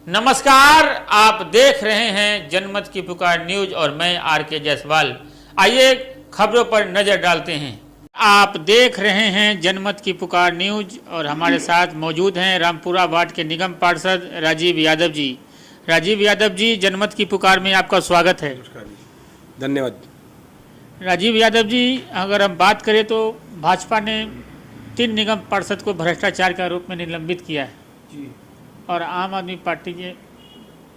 नमस्कार, आप देख रहे हैं जनमत की पुकार न्यूज और मैं आर.के. जायसवाल। आइए खबरों पर नजर डालते हैं। आप देख रहे हैं जनमत की पुकार न्यूज और हमारे साथ मौजूद हैं रामपुरा वार्ड के निगम पार्षद राजीव यादव जी। राजीव यादव जी, जनमत की पुकार में आपका स्वागत है। धन्यवाद। राजीव यादव जी, अगर हम बात करें तो भाजपा ने 3 निगम पार्षद को भ्रष्टाचार के आरोप में निलंबित किया है जी। और आम आदमी पार्टी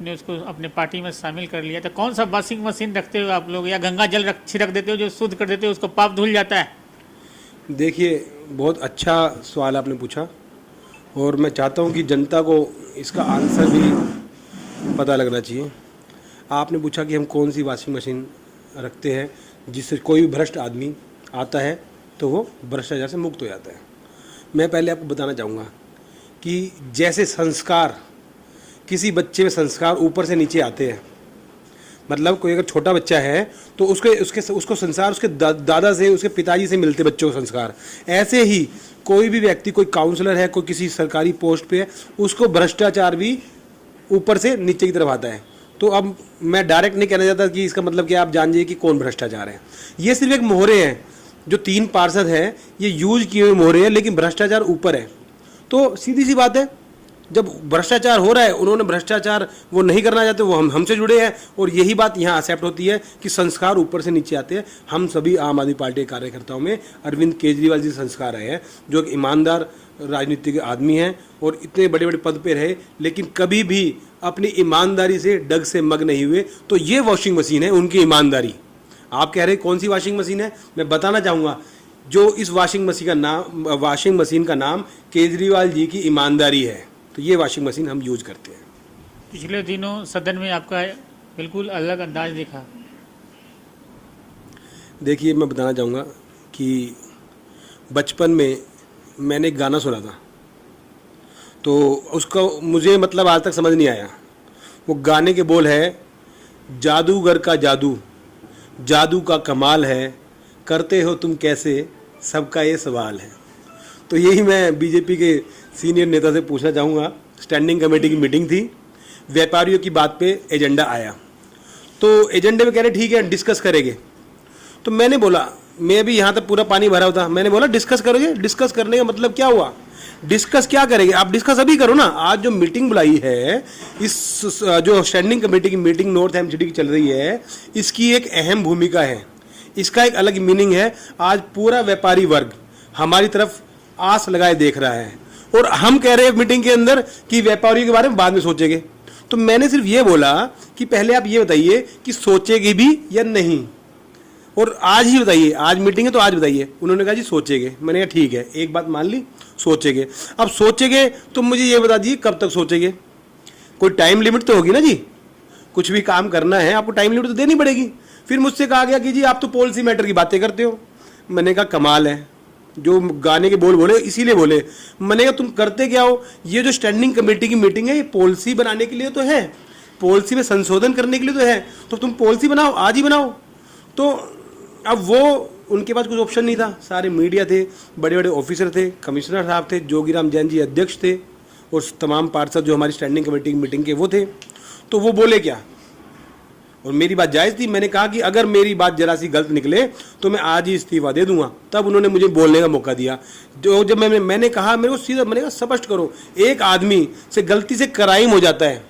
ने उसको अपने पार्टी में शामिल कर लिया। तो कौन सा वॉशिंग मशीन रखते हो आप लोग, या गंगा जल छिड़क देते हो जो शुद्ध कर देते हो, उसको पाप धुल जाता है? देखिए, बहुत अच्छा सवाल आपने पूछा और मैं चाहता हूं कि जनता को इसका आंसर भी पता लगना चाहिए। आपने पूछा कि हम कौन सी वॉशिंग मशीन रखते हैं जिससे कोई भी भ्रष्ट आदमी आता है तो वो भ्रष्टाचार से मुक्त हो जाता है। मैं पहले आपको बताना चाहूँगा कि जैसे संस्कार, किसी बच्चे में संस्कार ऊपर से नीचे आते हैं, मतलब कोई अगर छोटा बच्चा है तो उसको संस्कार उसके दादा से, उसके पिताजी से मिलते बच्चों को संस्कार। ऐसे ही कोई भी व्यक्ति, कोई काउंसलर है, कोई किसी सरकारी पोस्ट पे है, उसको भ्रष्टाचार भी ऊपर से नीचे की तरफ आता है। तो अब मैं डायरेक्ट नहीं कहना चाहता कि इसका मतलब कि आप जान जाइए कि कौन भ्रष्टाचार है। ये सिर्फ एक मोहरे हैं, जो 3 पार्षद हैं ये यूज किए हुए मोहरे हैं, लेकिन भ्रष्टाचार ऊपर है। तो सीधी सी बात है, जब भ्रष्टाचार हो रहा है, उन्होंने भ्रष्टाचार वो नहीं करना चाहते, वो हमसे जुड़े हैं और यही बात यहाँ एक्सेप्ट होती है कि संस्कार ऊपर से नीचे आते हैं। हम सभी आम आदमी पार्टी के कार्यकर्ताओं में अरविंद केजरीवाल जी संस्कार आए हैं, जो एक ईमानदार राजनीतिक आदमी हैं और इतने बड़े बड़े पद पे रहे, लेकिन कभी भी अपनी ईमानदारी से डग से मग नहीं हुए। तो ये वॉशिंग मशीन है उनकी ईमानदारी। आप कह रहे कौन सी वॉशिंग मशीन है, मैं बताना चाहूँगा। जो इस वॉशिंग मशीन का नाम केजरीवाल जी की ईमानदारी है। तो ये वॉशिंग मशीन हम यूज करते हैं। पिछले दिनों सदन में आपका बिल्कुल अलग अंदाज दिखा। देखिए, मैं बताना चाहूँगा कि बचपन में मैंने एक गाना सुना था, तो उसका मुझे मतलब आज तक समझ नहीं आया। वो गाने के बोल है, जादूगर का जादू, जादू का कमाल है, करते हो तुम कैसे, सबका ये सवाल है। तो यही मैं बीजेपी के सीनियर नेता से पूछना चाहूँगा। स्टैंडिंग कमेटी की मीटिंग थी, व्यापारियों की बात पे एजेंडा आया, तो एजेंडे में कह रहे ठीक है डिस्कस करेंगे। तो मैंने बोला, मैं भी यहाँ तक पूरा पानी भरा हुआ था, मैंने बोला डिस्कस करोगे? डिस्कस करने का मतलब क्या हुआ? डिस्कस क्या करेंगे? आप डिस्कस अभी करो ना। आज जो मीटिंग बुलाई है, इस जो स्टैंडिंग कमेटी की मीटिंग नॉर्थ एमसीडी की चल रही है, इसकी एक अहम भूमिका है, इसका एक अलग मीनिंग है। आज पूरा व्यापारी वर्ग हमारी तरफ आस लगाए देख रहा है और हम कह रहे हैं मीटिंग के अंदर कि व्यापारियों के बारे में बाद में सोचेंगे। तो मैंने सिर्फ ये बोला कि पहले आप ये बताइए कि सोचेंगे भी या नहीं, और आज ही बताइए, आज मीटिंग है तो आज बताइए। उन्होंने कहा जी सोचेंगे। मैंने कहा ठीक है, एक बात मान ली, सोचेंगे। अब सोचेंगे तो मुझे ये बता दीजिए कब तक सोचेंगे? कोई टाइम लिमिट तो होगी ना जी। कुछ भी काम करना है आपको टाइम लिमिट तो देनी पड़ेगी। फिर मुझसे कहा गया कि जी आप तो पॉलिसी मैटर की बातें करते हो। मैंने कहा कमाल है, जो गाने के बोल बोले इसीलिए बोले। मैंने कहा तुम करते क्या हो? ये जो स्टैंडिंग कमेटी की मीटिंग है, ये पॉलिसी बनाने के लिए तो है, पॉलिसी में संशोधन करने के लिए तो है। तो तुम पॉलिसी बनाओ, आज ही बनाओ। तो अब वो उनके पास कुछ ऑप्शन नहीं था। सारे मीडिया थे, बड़े बड़े ऑफिसर थे, कमिश्नर साहब थे, जोगीराम जैन जी अध्यक्ष थे और तमाम पार्षद जो हमारी स्टैंडिंग कमेटी की मीटिंग के वो थे। तो वो बोले क्या, और मेरी बात जायज़ थी। मैंने कहा कि अगर मेरी बात जरा सी गलत निकले तो मैं आज ही इस्तीफा दे दूंगा। तब उन्होंने मुझे बोलने का मौका दिया। जो जब मैंने कहा, मेरे को सीधा मैंने कहा स्पष्ट करो, एक आदमी से गलती से क्राइम हो जाता है,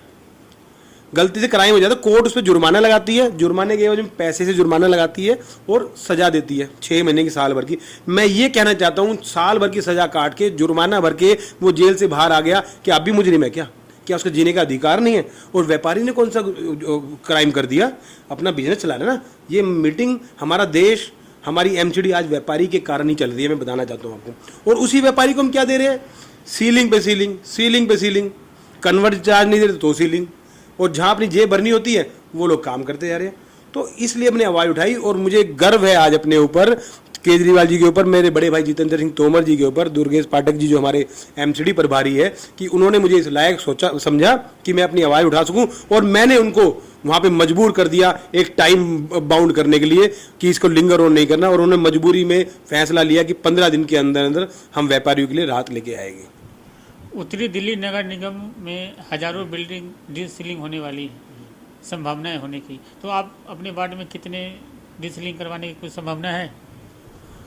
गलती से क्राइम हो जाता है, कोर्ट उस पर जुर्माना लगाती है, जुर्माने के एवज में पैसे से जुर्माना लगाती है और सजा देती है 6 महीने की, साल भर की। मैं ये कहना चाहता हूँ, साल भर की सजा काट के, जुर्माना भर के वो जेल से बाहर आ गया, कि अब भी मुजरिम है क्या उसका जीने का अधिकार नहीं है? और व्यापारी ने कौन सा क्राइम कर दिया? अपना बिजनेस चला रहा है ना। ये मीटिंग, हमारा देश, हमारी एमसीडी आज व्यापारी के कारण ही चल रही है, मैं बताना चाहता हूँ आपको। और उसी व्यापारी को हम क्या दे रहे हैं? सीलिंग पे सीलिंग, सीलिंग पे सीलिंग, कन्वर्ट चार्ज नहीं दे रहे तो सीलिंग, और जहाँ अपनी जेब भरनी होती है वो लोग काम करते जा रहे हैं। तो इसलिए मैंने आवाज़ उठाई और मुझे गर्व है आज अपने ऊपर, केजरीवाल जी के ऊपर, मेरे बड़े भाई जितेंद्र सिंह तोमर जी के ऊपर, दुर्गेश पाठक जी जो हमारे एमसीडी प्रभारी है, कि उन्होंने मुझे इस लायक समझा कि मैं अपनी आवाज़ उठा सकूं। और मैंने उनको वहाँ पे मजबूर कर दिया एक टाइम बाउंड करने के लिए कि इसको लिंगर ऑन नहीं करना, और उन्होंने मजबूरी में फैसला लिया कि 15 दिन के अंदर अंदर हम व्यापारियों के लिए राहत लेके आएंगे। उत्तरी दिल्ली नगर निगम में हजारों बिल्डिंग डीसीलिंग होने वाली है, संभावनाएं होने की, तो आप अपने वार्ड में कितने डीसीलिंग करवाने की कुछ संभावना है?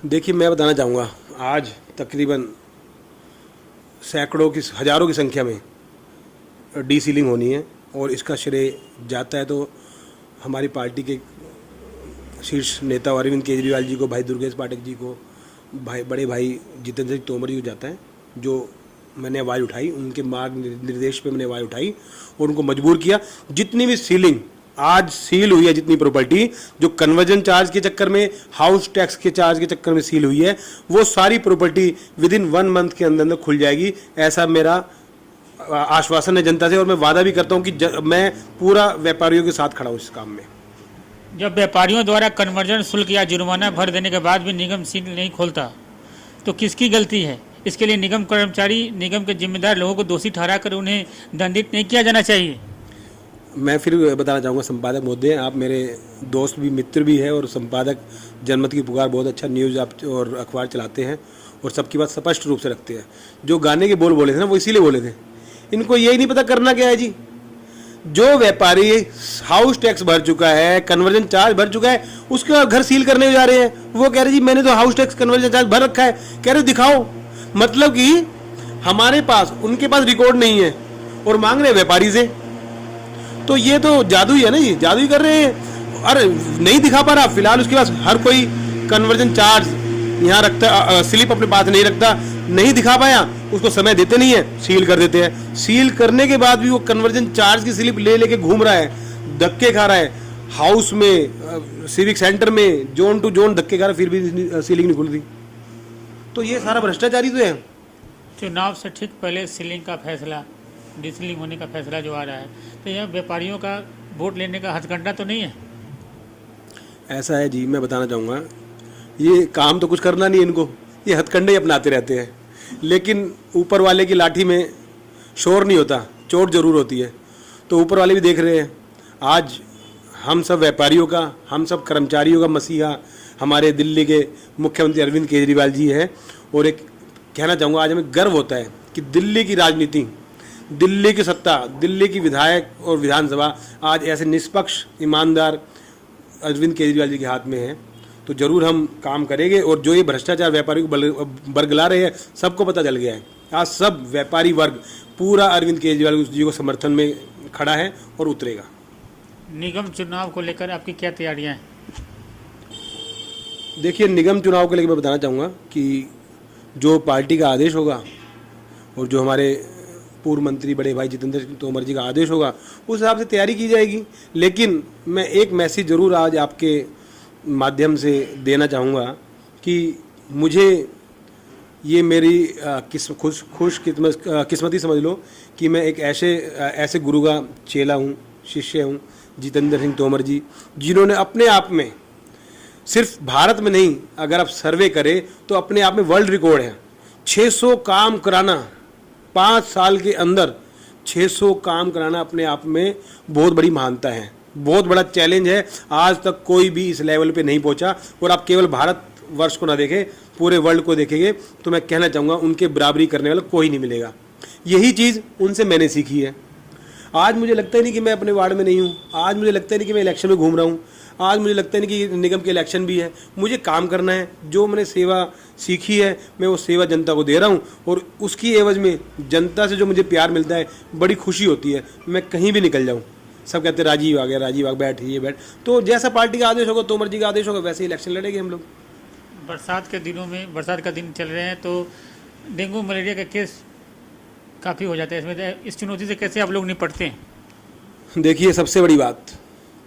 देखिए, मैं बताना चाहूँगा, आज तकरीबन सैकड़ों की, हज़ारों की संख्या में डीसीलिंग होनी है और इसका श्रेय जाता है तो हमारी पार्टी के शीर्ष नेता अरविंद केजरीवाल जी को, भाई दुर्गेश पाठक जी को, बड़े भाई जितेंद्र सिंह तोमर जी को जाता है। जो मैंने आवाज़ उठाई, उनके मार्ग निर्देश पे मैंने आवाज़ उठाई और उनको मजबूर किया। जितनी भी सीलिंग आज सील हुई है, जितनी प्रॉपर्टी जो कन्वर्जन चार्ज के चक्कर में, हाउस टैक्स के चार्ज के चक्कर में सील हुई है, वो सारी प्रॉपर्टी विदिन 1 मंथ के अंदर अंदर खुल जाएगी। ऐसा मेरा आश्वासन है जनता से और मैं वादा भी करता हूँ कि मैं पूरा व्यापारियों के साथ खड़ा हूँ इस काम में। जब व्यापारियों द्वारा कन्वर्जन शुल्क या जुर्माना भर देने के बाद भी निगम सील नहीं खोलता तो किसकी गलती है? इसके लिए निगम कर्मचारी, निगम के जिम्मेदार लोगों को दोषी ठहराकर उन्हें दंडित नहीं किया जाना चाहिए? मैं फिर बताना चाहूँगा संपादक महोदय, आप मेरे दोस्त भी, मित्र भी है और संपादक जनमत की पुकार बहुत अच्छा न्यूज़ आप और अखबार चलाते हैं और सबकी बात स्पष्ट रूप से रखते हैं। जो गाने के बोल बोले थे ना, वो इसीलिए बोले थे। इनको यही नहीं पता करना क्या है जी। जो व्यापारी हाउस टैक्स भर चुका है, कन्वर्जन चार्ज भर चुका है, उसके घर सील करने जा रहे हैं। वो कह रहे जी मैंने तो हाउस टैक्स कन्वर्जन चार्ज भर रखा है। कह रहे दिखाओ, मतलब कि हमारे पास, उनके पास रिकॉर्ड नहीं है और मांग रहे व्यापारी से। तो ये तो जादू ही है ना, ये जादू ही कर रहे हैं। अरे नहीं दिखा पा रहा, फिलहाल उसके पास हर कोई कन्वर्जन चार्ज यहाँ रखता, स्लिप अपने पास नहीं रखता, नहीं दिखा पाया, उसको समय देते नहीं है, सील कर देते हैं। सील करने के बाद भी वो कन्वर्जन चार्ज की स्लिप ले लेके घूम रहा है, धक्के खा रहा है, हाउस में, सिविक सेंटर में, जोन टू जोन धक्के खा रहा है, फिर भी सीलिंग नहीं खुल रही। तो ये सारा भ्रष्टाचारी तो है। चुनाव से ठीक पहले सीलिंग का फैसला, डीसीलिंग होने का फैसला जो आ रहा है, तो यह व्यापारियों का वोट लेने का हथकंडा तो नहीं है? ऐसा है जी, मैं बताना चाहूँगा, ये काम तो कुछ करना नहीं है इनको, ये हथकंडे ही अपनाते रहते हैं। लेकिन ऊपर वाले की लाठी में शोर नहीं होता, चोट जरूर होती है। तो ऊपर वाले भी देख रहे हैं। आज हम सब व्यापारियों का, हम सब कर्मचारियों का मसीहा हमारे दिल्ली के मुख्यमंत्री अरविंद केजरीवाल जी हैं। और एक कहना चाहूँगा, आज हमें गर्व होता है कि दिल्ली की राजनीति, दिल्ली की सत्ता, दिल्ली की विधायक और विधानसभा आज ऐसे निष्पक्ष, ईमानदार अरविंद केजरीवाल जी के हाथ में है। तो जरूर हम काम करेंगे। और जो ये भ्रष्टाचार व्यापारी को बरगला रहे हैं, सबको पता चल गया है। आज सब व्यापारी वर्ग पूरा अरविंद केजरीवाल जी को समर्थन में खड़ा है और उतरेगा। निगम चुनाव को लेकर आपकी क्या तैयारियां हैं? देखिए, निगम चुनाव को लेकर मैं बताना चाहूँगा कि जो पार्टी का आदेश होगा और जो हमारे पूर्व मंत्री बड़े भाई जितेंद्र सिंह तोमर जी का आदेश होगा, उस हिसाब से तैयारी की जाएगी। लेकिन मैं एक मैसेज ज़रूर आज आपके माध्यम से देना चाहूँगा कि मुझे ये मेरी किस्मती समझ लो कि मैं एक ऐसे गुरु का चेला हूँ, शिष्य हूँ, जितेंद्र सिंह तोमर जी, जिन्होंने अपने आप में, सिर्फ भारत में नहीं, अगर आप सर्वे करें तो अपने आप में वर्ल्ड रिकॉर्ड है। 600 काम कराना, 5 साल के अंदर 600 काम कराना अपने आप में बहुत बड़ी महानता है, बहुत बड़ा चैलेंज है। आज तक कोई भी इस लेवल पे नहीं पहुंचा। और आप केवल भारत वर्ष को ना देखें, पूरे वर्ल्ड को देखेंगे तो मैं कहना चाहूँगा उनके बराबरी करने वाला कोई नहीं मिलेगा। यही चीज़ उनसे मैंने सीखी है। आज मुझे लगता ही नहीं कि मैं अपने वार्ड में नहीं हूँ, आज मुझे लगता ही नहीं कि मैं इलेक्शन में घूम रहा हूँ, आज मुझे लगता नहीं कि निगम के इलेक्शन भी है। मुझे काम करना है, जो मैंने सेवा सीखी है मैं वो सेवा जनता को दे रहा हूँ और उसकी एवज में जनता से जो मुझे प्यार मिलता है, बड़ी खुशी होती है। मैं कहीं भी निकल जाऊँ, सब कहते हैं राजीव आ गया, राजीव आ गया, बैठ ये बैठ। तो जैसा पार्टी का आदेश होगा, तोमर जी का आदेश होगा, वैसे ही इलेक्शन लड़ेंगे हम लोग। बरसात के दिनों में, बरसात का दिन चल रहे हैं तो डेंगू मलेरिया के केस काफ़ी हो जाते हैं। इसमें इस चुनौती से कैसे आप लोग निपटते हैं? देखिए, सबसे बड़ी बात,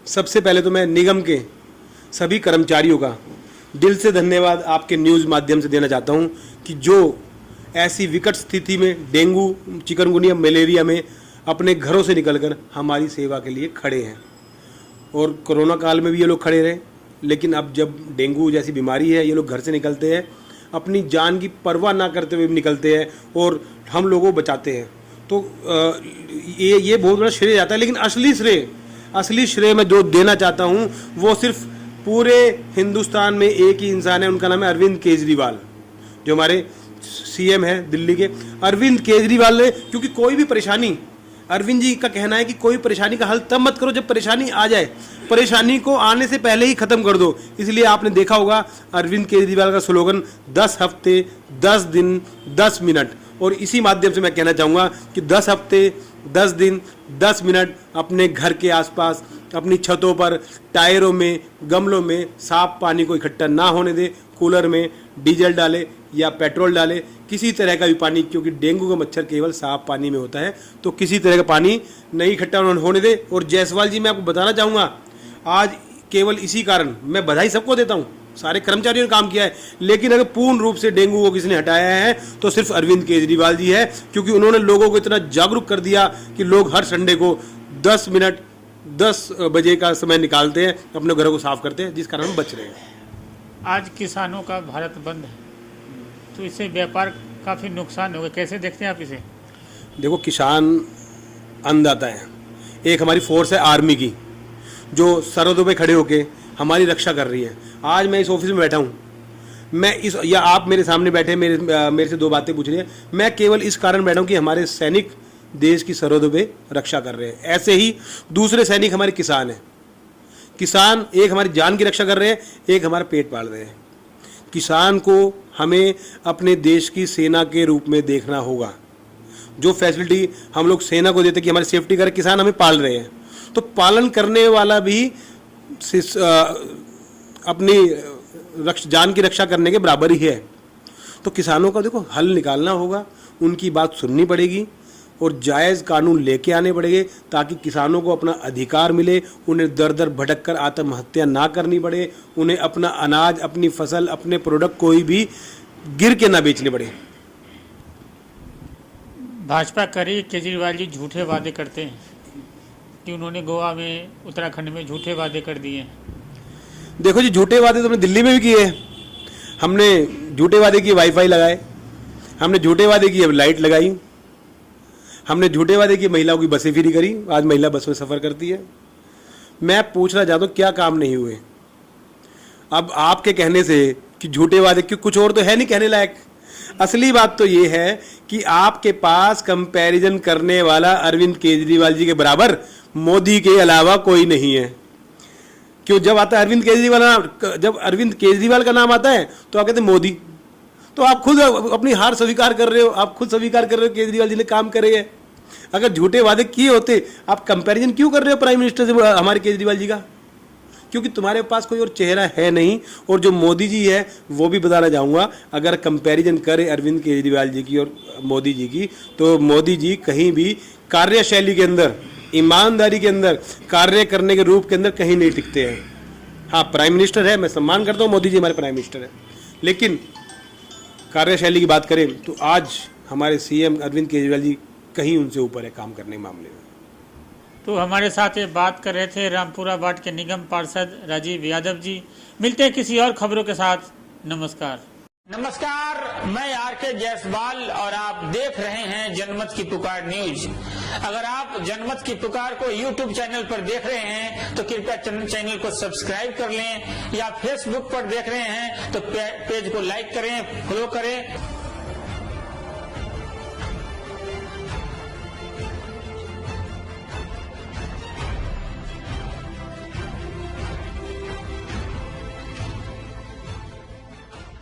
सबसे पहले तो मैं निगम के सभी कर्मचारियों का दिल से धन्यवाद आपके न्यूज़ माध्यम से देना चाहता हूं कि जो ऐसी विकट स्थिति में, डेंगू, चिकनगुनिया, मलेरिया में अपने घरों से निकलकर हमारी सेवा के लिए खड़े हैं। और कोरोना काल में भी ये लोग खड़े रहे, लेकिन अब जब डेंगू जैसी बीमारी है, ये लोग घर से निकलते हैं, अपनी जान की परवाह ना करते हुए निकलते हैं और हम लोगों को बचाते हैं। तो ये बहुत बड़ा श्रेय जाता है। लेकिन असली श्रेय मैं जो देना चाहता हूँ वो सिर्फ पूरे हिंदुस्तान में एक ही इंसान है, उनका नाम है अरविंद केजरीवाल, जो हमारे सीएम है दिल्ली के, अरविंद केजरीवाल ने, क्योंकि कोई भी परेशानी, अरविंद जी का कहना है कि कोई परेशानी का हल तब मत करो जब परेशानी आ जाए, परेशानी को आने से पहले ही खत्म कर दो। इसलिए आपने देखा होगा अरविंद केजरीवाल का स्लोगन 10 हफ्ते 10 दिन 10 मिनट, और इसी माध्यम से मैं कहना चाहूँगा कि 10 हफ्ते 10 दिन 10 मिनट अपने घर के आसपास, अपनी छतों पर, टायरों में, गमलों में साफ पानी को इकट्ठा ना होने दे, कूलर में डीजल डाले या पेट्रोल डाले, किसी तरह का भी पानी, क्योंकि डेंगू का मच्छर केवल साफ पानी में होता है, तो किसी तरह का पानी नहीं इकट्ठा होने दे। और जायसवाल जी, मैं आपको बताना चाहूँगा, आज केवल इसी कारण मैं बधाई सबको देता हूँ, सारे कर्मचारियों ने काम किया है, लेकिन अगर पूर्ण रूप से डेंगू को किसने हटाया है तो सिर्फ अरविंद केजरीवाल जी है, क्योंकि उन्होंने लोगों को इतना जागरूक कर दिया कि लोग हर संडे को 10 मिनट 10 बजे का समय निकालते हैं, अपने घरों को साफ करते हैं, जिस कारण हम बच रहे हैं। आज किसानों का भारत बंद है, तो इससे व्यापार काफ़ी नुकसान होगा, कैसे देखते हैं आप इसे? देखो, किसान अन्नदाता है, एक हमारी फोर्स है आर्मी की जो सरहदों पे खड़े होके हमारी रक्षा कर रही है। आज मैं इस ऑफिस में बैठा हूँ, मैं इस, या आप मेरे सामने बैठे मेरे से 2 बातें पूछ रही हैं, मैं केवल इस कारण बैठा हूँ कि हमारे सैनिक देश की सरहदों पे रक्षा कर रहे हैं। ऐसे ही दूसरे सैनिक हमारे किसान हैं, किसान एक हमारी जान की रक्षा कर रहे हैं, एक हमारा पेट पाल रहे हैं। किसान को हमें अपने देश की सेना के रूप में देखना होगा। जो फैसिलिटी हम लोग सेना को देते कि हमारी सेफ्टी करे, किसान हमें पाल रहे हैं, तो पालन करने वाला भी अपनी जान की रक्षा करने के बराबर ही है। तो किसानों का देखो हल निकालना होगा, उनकी बात सुननी पड़ेगी और जायज़ कानून लेके आने पड़ेंगे, ताकि किसानों को अपना अधिकार मिले, उन्हें दर दर भटक कर आत्महत्या ना करनी पड़े, उन्हें अपना अनाज, अपनी फसल, अपने प्रोडक्ट कोई भी गिर के ना बेचने पड़े। भाजपा करी केजरीवाल जी झूठे वादे करते हैं कि उन्होंने गोवा में, उत्तराखंड में झूठे वादे कर दिए। देखो जी, झूठे वादे तो हमने दिल्ली में भी किए हैं। हमने झूठे वादे किए वाईफाई लगाए, हमने झूठे वादे किए लाइट लगाई, हमने झूठे वादे किए महिलाओं की बसें फ्री करी, आज महिला बस में सफ़र करती है। मैं पूछना चाहता हूँ क्या काम नहीं हुए? अब आपके कहने से कि झूठे वादे, क्यों कुछ और तो है नहीं कहने लायक। असली बात तो ये है कि आपके पास कंपैरिजन करने वाला अरविंद केजरीवाल जी के बराबर मोदी के अलावा कोई नहीं है। क्यों, जब आता है अरविंद केजरीवाल, जब अरविंद केजरीवाल का नाम आता है तो आप कहते हैं मोदी। तो आप खुद अपनी हार स्वीकार कर रहे हो, आप खुद स्वीकार कर रहे हो केजरीवाल जी ने काम करे है। अगर झूठे वादे किए होते, आप कंपैरिजन क्यों कर रहे हो प्राइम मिनिस्टर से हमारे केजरीवाल जी का? क्योंकि तुम्हारे पास कोई और चेहरा है नहीं। और जो मोदी जी है वो भी बताना चाहूँगा, अगर कंपैरिजन करे अरविंद केजरीवाल जी की और मोदी जी की, तो मोदी जी कहीं भी कार्यशैली के अंदर, ईमानदारी के अंदर, कार्य करने के रूप के अंदर कहीं नहीं टिकते हैं। हाँ, प्राइम मिनिस्टर है, मैं सम्मान करता हूँ, मोदी जी हमारे प्राइम मिनिस्टर है, लेकिन कार्यशैली की बात करें तो आज हमारे सीएम अरविंद केजरीवाल जी कहीं उनसे ऊपर है काम करने के मामले में। तो हमारे साथ ये बात कर रहे थे रामपुरा वार्ड के निगम पार्षद राजीव यादव जी। मिलते हैं किसी और खबरों के साथ। नमस्कार। नमस्कार, मैं आरके जायसवाल और आप देख रहे हैं जनमत की पुकार न्यूज। अगर आप जनमत की पुकार को यूट्यूब चैनल पर देख रहे हैं तो कृपया चैनल को सब्सक्राइब कर लें, या फेसबुक पर देख रहे हैं तो पेज को लाइक करें, फॉलो करें।